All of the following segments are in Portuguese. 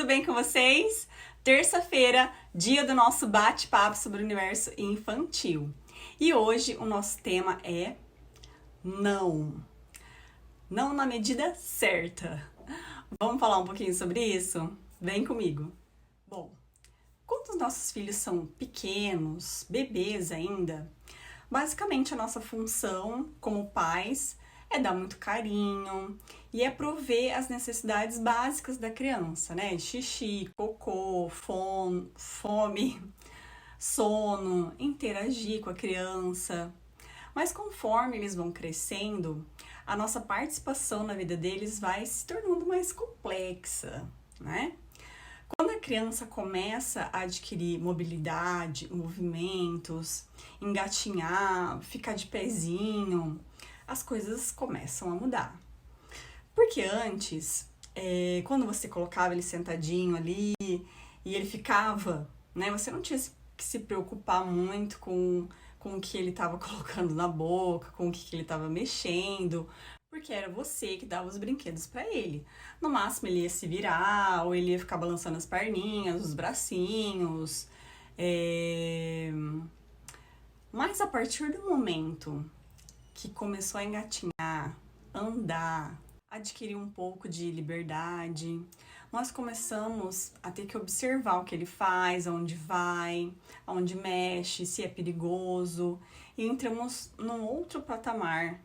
bem com vocês? Terça-feira, dia do nosso bate-papo sobre o universo infantil. E hoje o nosso tema é não. Não na medida certa. Vamos falar um pouquinho sobre isso? Vem comigo. Bom, quando os nossos filhos são pequenos, bebês ainda, basicamente a nossa função como pais é dar muito carinho e é prover as necessidades básicas da criança, né? Xixi, cocô, fome, sono, interagir com a criança. Mas conforme eles vão crescendo, a nossa participação na vida deles vai se tornando mais complexa, né? Quando a criança começa a adquirir mobilidade, movimentos, engatinhar, ficar de pezinho, as coisas começam a mudar. Porque antes, quando você colocava ele sentadinho ali e ele ficava, né? Você não tinha que se preocupar muito com o que ele estava colocando na boca, com o que ele estava mexendo, porque era você que dava os brinquedos para ele. No máximo ele ia se virar, ou ele ia ficar balançando as perninhas, os bracinhos. Mas a partir do momento que começou a engatinhar, andar, adquirir um pouco de liberdade, nós começamos a ter que observar o que ele faz, aonde vai, aonde mexe, se é perigoso, e entramos num outro patamar,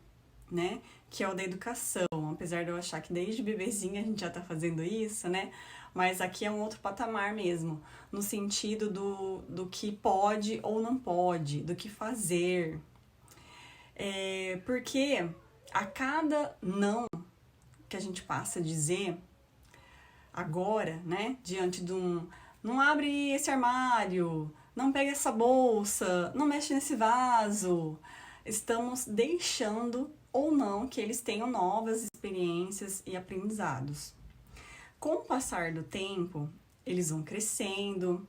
né, que é o da educação. Apesar de eu achar que desde bebezinha a gente já tá fazendo isso, né, mas aqui é um outro patamar mesmo, no sentido do que pode ou não pode, do que fazer. Porque a cada não que a gente passa a dizer agora, né, diante de não abre esse armário, não pega essa bolsa, não mexe nesse vaso, estamos deixando ou não que eles tenham novas experiências e aprendizados. Com o passar do tempo, eles vão crescendo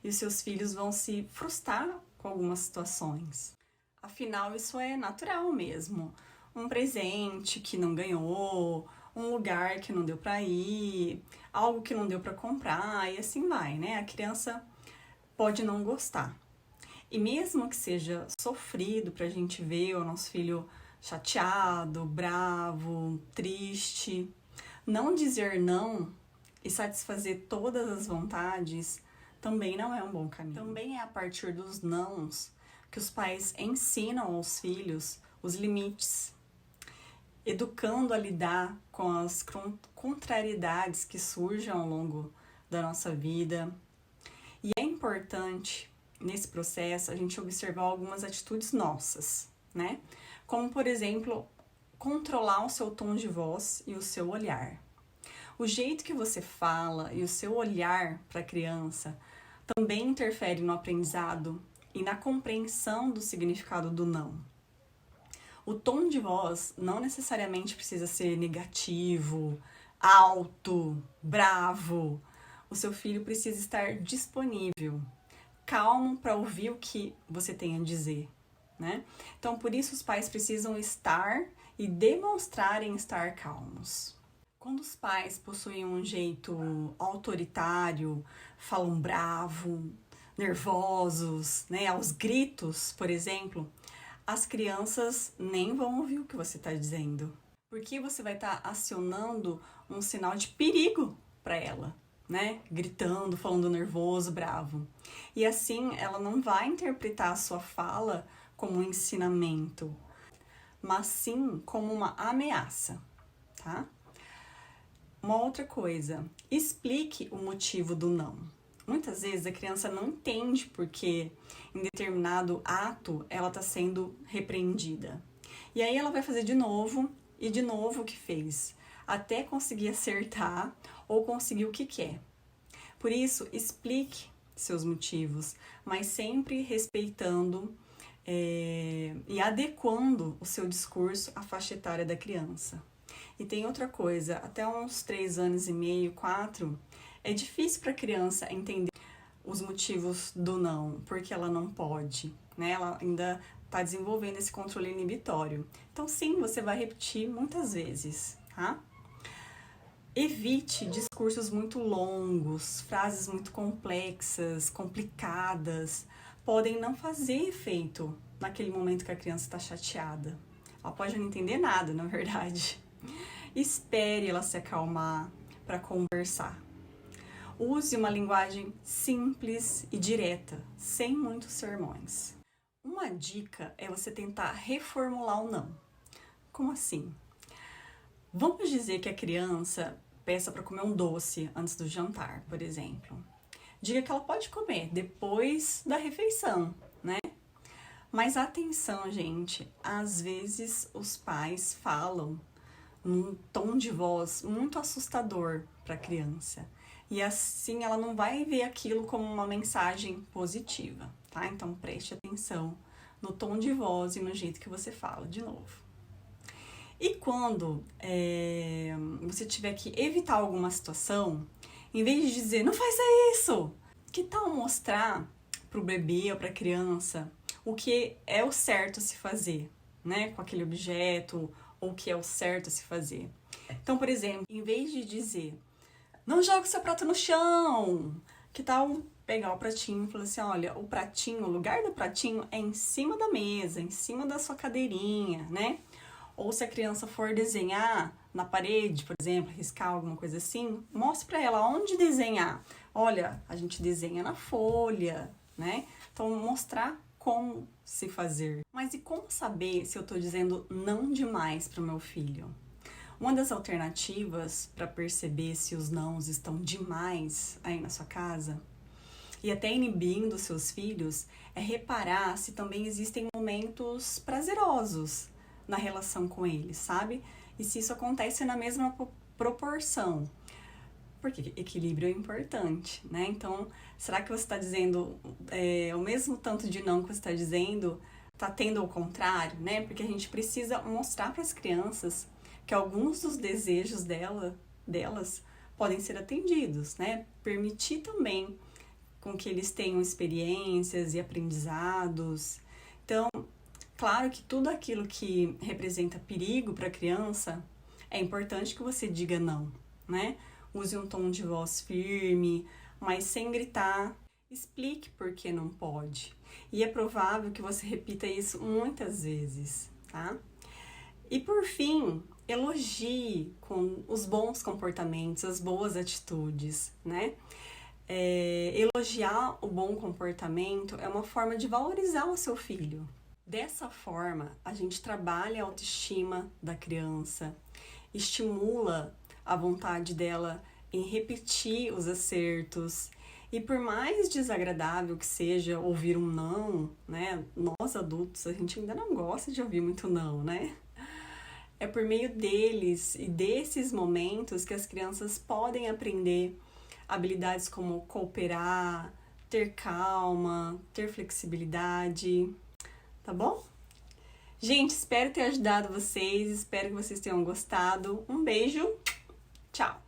e os seus filhos vão se frustrar com algumas situações. Afinal, isso é natural mesmo. Um presente que não ganhou, um lugar que não deu para ir, algo que não deu para comprar e assim vai, né? A criança pode não gostar. E mesmo que seja sofrido pra gente ver o nosso filho chateado, bravo, triste, não dizer não e satisfazer todas as vontades também não é um bom caminho. Também é a partir dos nãos que os pais ensinam aos filhos os limites, educando a lidar com as contrariedades que surgem ao longo da nossa vida. E é importante, nesse processo, a gente observar algumas atitudes nossas, né? Como, por exemplo, controlar o seu tom de voz e o seu olhar. O jeito que você fala e o seu olhar para a criança também interfere no aprendizado e na compreensão do significado do não. O tom de voz não necessariamente precisa ser negativo, alto, bravo. O seu filho precisa estar disponível, calmo para ouvir o que você tem a dizer, né? Então, por isso os pais precisam estar e demonstrarem estar calmos. Quando os pais possuem um jeito autoritário, falam bravo, nervosos, né, aos gritos, por exemplo, as crianças nem vão ouvir o que você está dizendo, porque você vai estar acionando um sinal de perigo para ela, né? Gritando, falando nervoso, bravo. E assim ela não vai interpretar a sua fala como um ensinamento, mas sim como uma ameaça, tá? Uma outra coisa, explique o motivo do não. Muitas vezes a criança não entende porque em determinado ato ela está sendo repreendida. E aí ela vai fazer de novo e de novo o que fez, até conseguir acertar ou conseguir o que quer. Por isso, explique seus motivos, mas sempre respeitando e adequando o seu discurso à faixa etária da criança. E tem outra coisa, até uns 3 anos e meio, 4, é difícil para a criança entender os motivos do não, porque ela não pode, né? Ela ainda está desenvolvendo esse controle inibitório. Então, sim, você vai repetir muitas vezes, tá? Evite discursos muito longos, frases muito complexas, complicadas, podem não fazer efeito naquele momento que a criança está chateada. Ela pode não entender nada, na verdade. Espere ela se acalmar para conversar. Use uma linguagem simples e direta, sem muitos sermões. Uma dica é você tentar reformular o não. Como assim? Vamos dizer que a criança peça para comer um doce antes do jantar, por exemplo. Diga que ela pode comer depois da refeição, né? Mas atenção, gente, às vezes os pais falam num tom de voz muito assustador para a criança. E assim ela não vai ver aquilo como uma mensagem positiva, tá? Então preste atenção no tom de voz e no jeito que você fala, de novo. E quando você tiver que evitar alguma situação, em vez de dizer, não faça isso, que tal mostrar para o bebê ou para a criança o que é o certo a se fazer, né? Com aquele objeto, ou o que é o certo a se fazer. Então, por exemplo, em vez de dizer, não jogue seu prato no chão, que tal pegar o pratinho e falar assim, olha, o pratinho, o lugar do pratinho é em cima da mesa, em cima da sua cadeirinha, né? Ou se a criança for desenhar na parede, por exemplo, riscar alguma coisa assim, mostre para ela onde desenhar. Olha, a gente desenha na folha, né? Então, mostrar como se fazer. Mas e como saber se eu estou dizendo não demais para o meu filho? Uma das alternativas para perceber se os nãos estão demais aí na sua casa e até inibindo seus filhos é reparar se também existem momentos prazerosos na relação com eles, sabe? E se isso acontece na mesma proporção. Porque equilíbrio é importante, né? Então, será que você está dizendo o mesmo tanto de não que você está dizendo, está tendo o contrário, né? Porque a gente precisa mostrar para as crianças que alguns dos desejos delas podem ser atendidos, né? Permitir também com que eles tenham experiências e aprendizados. Então, claro que tudo aquilo que representa perigo para a criança, é importante que você diga não, né? Use um tom de voz firme, mas sem gritar. Explique por que não pode. E é provável que você repita isso muitas vezes, tá? E por fim, elogie com os bons comportamentos, as boas atitudes, né? Elogiar o bom comportamento é uma forma de valorizar o seu filho. Dessa forma, a gente trabalha a autoestima da criança, estimula a vontade dela em repetir os acertos. E por mais desagradável que seja ouvir um não, né? Nós adultos, a gente ainda não gosta de ouvir muito não, né? É por meio deles e desses momentos que as crianças podem aprender habilidades como cooperar, ter calma, ter flexibilidade, tá bom? Gente, espero ter ajudado vocês, espero que vocês tenham gostado. Um beijo, tchau!